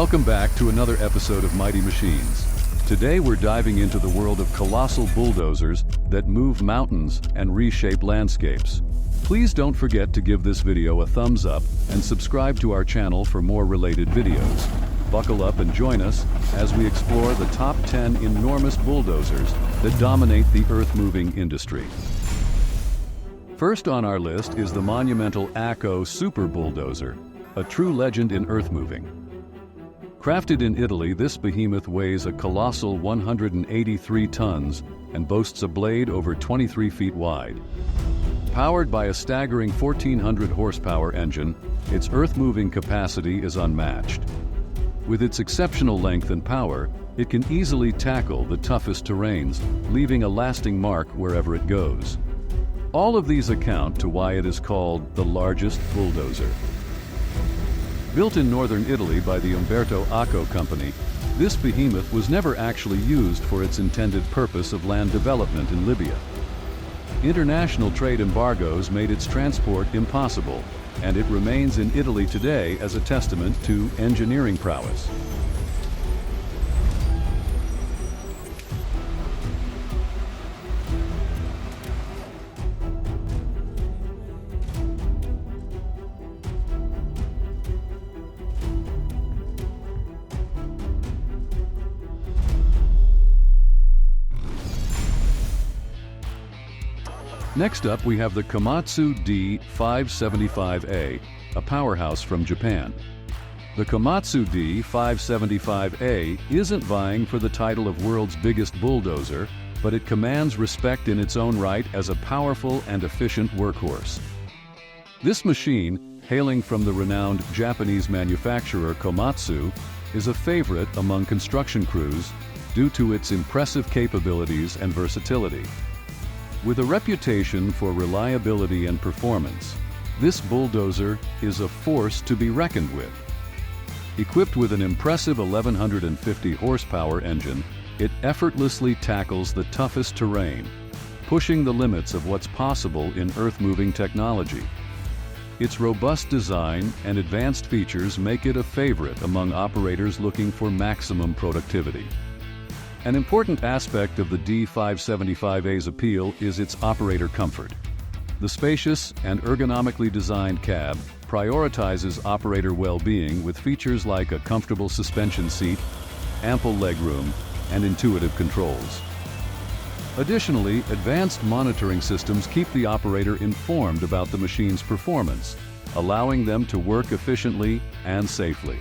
Welcome back to another episode of Mighty Machines. Today we're diving into the world of colossal bulldozers that move mountains and reshape landscapes. Please don't forget to give this video a thumbs up and subscribe to our channel for more related videos. Buckle up and join us as we explore the top 10 enormous bulldozers that dominate the earth-moving industry. First on our list is the Monumental ACO Super Bulldozer, a true legend in earth-moving. Crafted in Italy, this behemoth weighs a colossal 183 tons and boasts a blade over 23 feet wide. Powered by a staggering 1,400 horsepower engine, its earth-moving capacity is unmatched. With its exceptional length and power, it can easily tackle the toughest terrains, leaving a lasting mark wherever it goes. All of these account to why it is called the largest bulldozer. Built in northern Italy by the Umberto Eco company, this behemoth was never actually used for its intended purpose of land development in Libya. International trade embargoes made its transport impossible, and it remains in Italy today as a testament to engineering prowess. Next up, we have the Komatsu D11T CD, a powerhouse from Japan. The Komatsu D11T CD isn't vying for the title of world's biggest bulldozer, but it commands respect in its own right as a powerful and efficient workhorse. This machine, hailing from the renowned Japanese manufacturer Komatsu, is a favorite among construction crews due to its impressive capabilities and versatility. With a reputation for reliability and performance, this bulldozer is a force to be reckoned with. Equipped with an impressive 1,150 horsepower engine, it effortlessly tackles the toughest terrain, pushing the limits of what's possible in earth-moving technology. Its robust design and advanced features make it a favorite among operators looking for maximum productivity. An important aspect of the D11T CD's appeal is its operator comfort. The spacious and ergonomically designed cab prioritizes operator well-being with features like a comfortable suspension seat, ample legroom, and intuitive controls. Additionally, advanced monitoring systems keep the operator informed about the machine's performance, allowing them to work efficiently and safely.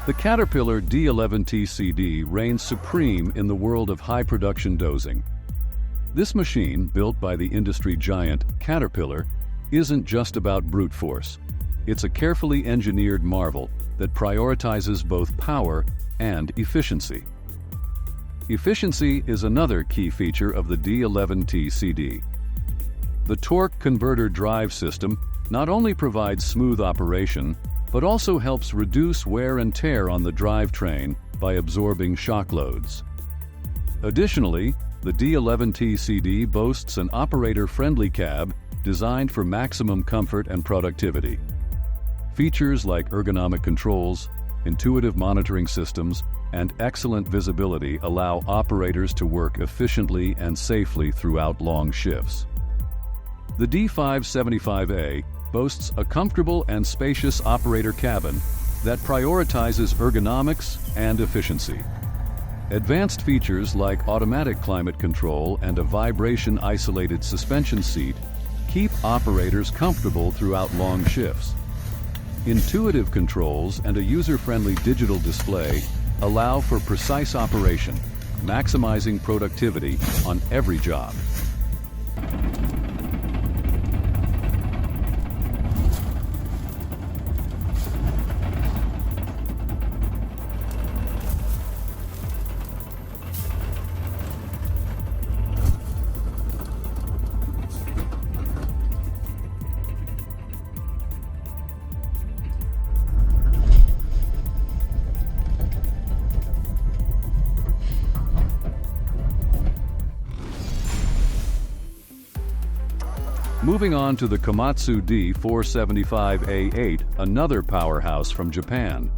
The Caterpillar D11T CD reigns supreme in the world of high-production dozing. This machine, built by the industry giant Caterpillar, isn't just about brute force. It's a carefully engineered marvel that prioritizes both power and efficiency. Efficiency is another key feature of the D11T CD. The torque converter drive system not only provides smooth operation, but also helps reduce wear and tear on the drivetrain by absorbing shock loads. Additionally, the D11T CD boasts an operator-friendly cab designed for maximum comfort and productivity. Features like ergonomic controls, intuitive monitoring systems, and excellent visibility allow operators to work efficiently and safely throughout long shifts. The D11T CD boasts a comfortable and spacious operator cabin that prioritizes ergonomics and efficiency. Advanced features like automatic climate control and a vibration-isolated suspension seat keep operators comfortable throughout long shifts. Intuitive controls and a user-friendly digital display allow for precise operation, maximizing productivity on every job. Moving on to the Komatsu D475A8, another powerhouse from Japan.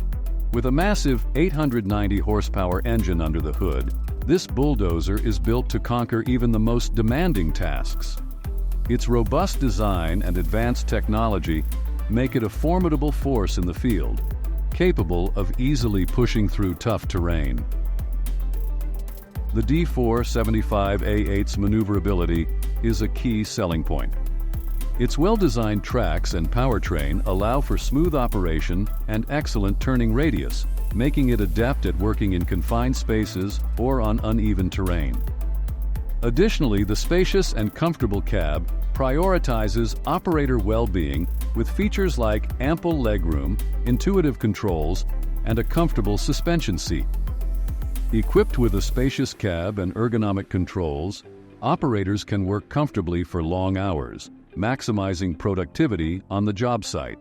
With a massive 890 horsepower engine under the hood, this bulldozer is built to conquer even the most demanding tasks. Its robust design and advanced technology make it a formidable force in the field, capable of easily pushing through tough terrain. The D475A8's maneuverability is a key selling point. Its well-designed tracks and powertrain allow for smooth operation and excellent turning radius, making it adept at working in confined spaces or on uneven terrain. Additionally, the spacious and comfortable cab prioritizes operator well-being with features like ample legroom, intuitive controls, and a comfortable suspension seat. Equipped with a spacious cab and ergonomic controls, operators can work comfortably for long hours, maximizing productivity on the job site.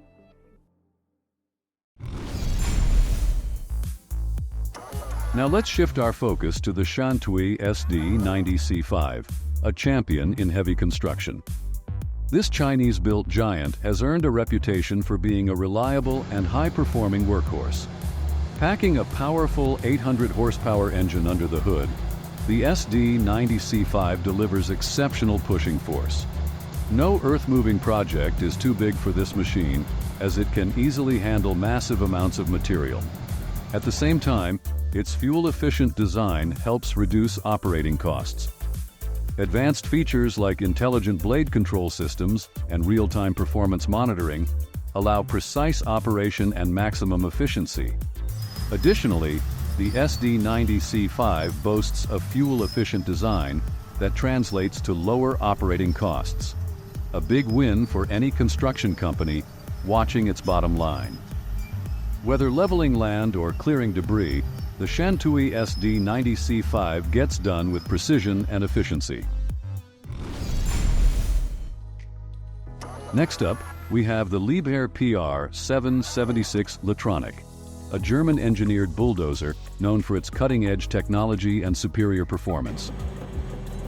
Now let's shift our focus to the Shantou SD90C5, a champion in heavy construction. This Chinese-built giant has earned a reputation for being a reliable and high-performing workhorse. Packing a powerful 800 horsepower engine under the hood, the SD90C5 delivers exceptional pushing force. No earth-moving project is too big for this machine, as it can easily handle massive amounts of material. At the same time, its fuel-efficient design helps reduce operating costs. Advanced features like intelligent blade control systems and real-time performance monitoring allow precise operation and maximum efficiency. Additionally, the SD90C5 boasts a fuel-efficient design that translates to lower operating costs. A big win for any construction company watching its bottom line. Whether leveling land or clearing debris, the Shantou SD90C5 gets done with precision and efficiency. Next up, we have the Liebherr PR776 Latronic, a German-engineered bulldozer known for its cutting-edge technology and superior performance.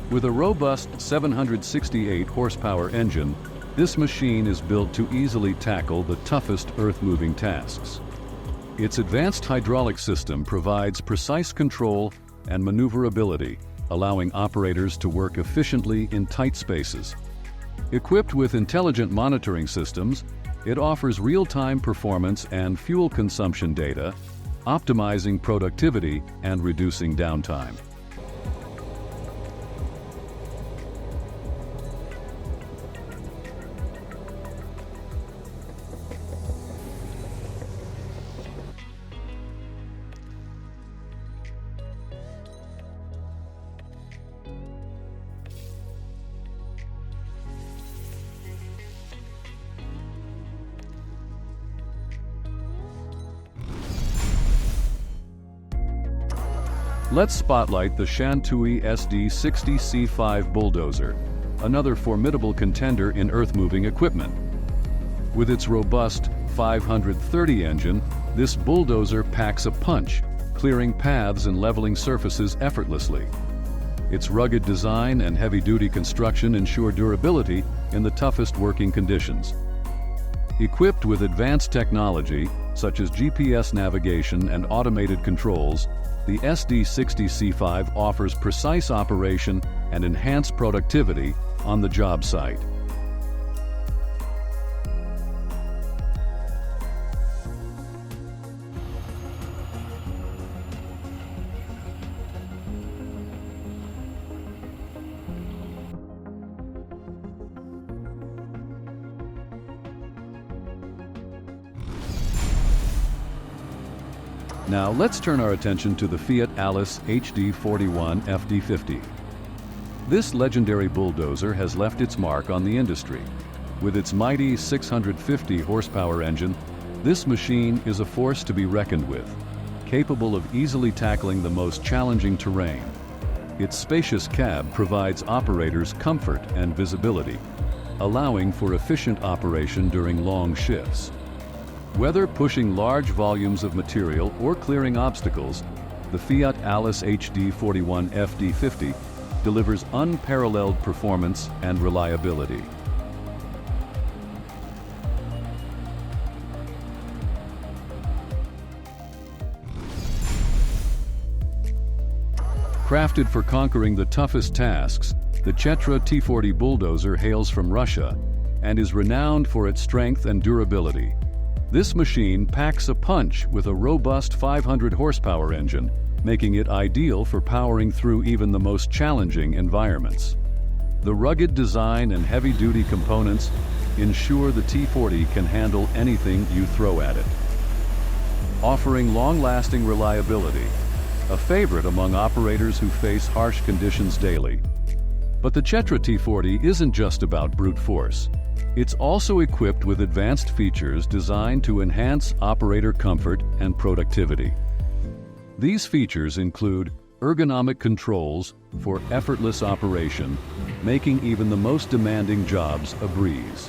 With a robust 768 horsepower engine, this machine is built to easily tackle the toughest earth-moving tasks. Its advanced hydraulic system provides precise control and maneuverability, allowing operators to work efficiently in tight spaces. Equipped with intelligent monitoring systems, it offers real-time performance and fuel consumption data, optimizing productivity and reducing downtime. Let's spotlight the Shantou SD60C5 bulldozer, another formidable contender in earth-moving equipment. With its robust 530 engine, this bulldozer packs a punch, clearing paths and leveling surfaces effortlessly. Its rugged design and heavy-duty construction ensure durability in the toughest working conditions. Equipped with advanced technology, such as GPS navigation and automated controls, the SD60C5 offers precise operation and enhanced productivity on the job site. Now let's turn our attention to the Fiat Alice HD41 FD50. This legendary bulldozer has left its mark on the industry. With its mighty 650 horsepower engine, this machine is a force to be reckoned with, capable of easily tackling the most challenging terrain. Its spacious cab provides operators comfort and visibility, allowing for efficient operation during long shifts. Whether pushing large volumes of material or clearing obstacles, the Fiat Alice HD41 FD50 delivers unparalleled performance and reliability. Crafted for conquering the toughest tasks, the CHETRA T40 Bulldozer hails from Russia and is renowned for its strength and durability. This machine packs a punch with a robust 500 horsepower engine, making it ideal for powering through even the most challenging environments. The rugged design and heavy-duty components ensure the T40 can handle anything you throw at it. Offering long-lasting reliability, a favorite among operators who face harsh conditions daily. But the CHETRA T40 isn't just about brute force. It's also equipped with advanced features designed to enhance operator comfort and productivity. These features include ergonomic controls for effortless operation, making even the most demanding jobs a breeze.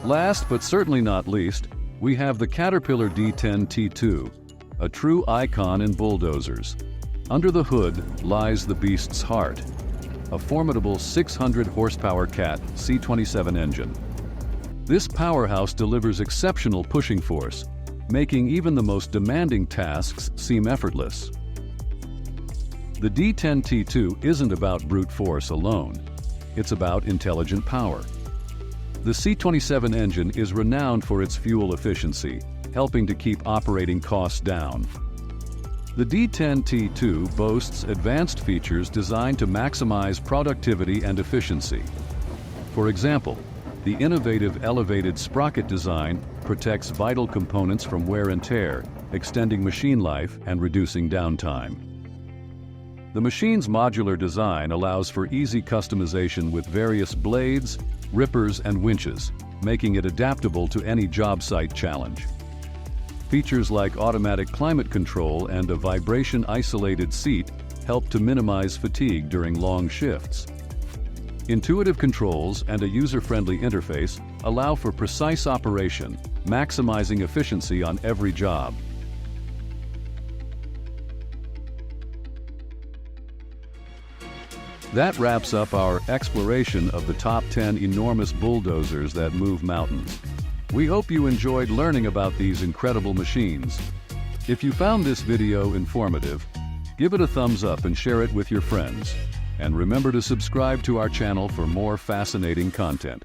Last but certainly not least, we have the Caterpillar D10T2, a true icon in bulldozers. Under the hood lies the beast's heart, a formidable 600 horsepower Cat C27 engine. This powerhouse delivers exceptional pushing force, making even the most demanding tasks seem effortless. The D10T2 isn't about brute force alone. It's about intelligent power. The C27 engine is renowned for its fuel efficiency, helping to keep operating costs down. The D10T2 boasts advanced features designed to maximize productivity and efficiency. For example, the innovative elevated sprocket design protects vital components from wear and tear, extending machine life and reducing downtime. The machine's modular design allows for easy customization with various blades, rippers, and winches, making it adaptable to any job site challenge. Features like automatic climate control and a vibration-isolated seat help to minimize fatigue during long shifts. Intuitive controls and a user-friendly interface allow for precise operation, maximizing efficiency on every job. That wraps up our exploration of the top 10 enormous bulldozers that move mountains. We hope you enjoyed learning about these incredible machines. If you found this video informative, give it a thumbs up and share it with your friends. And remember to subscribe to our channel for more fascinating content.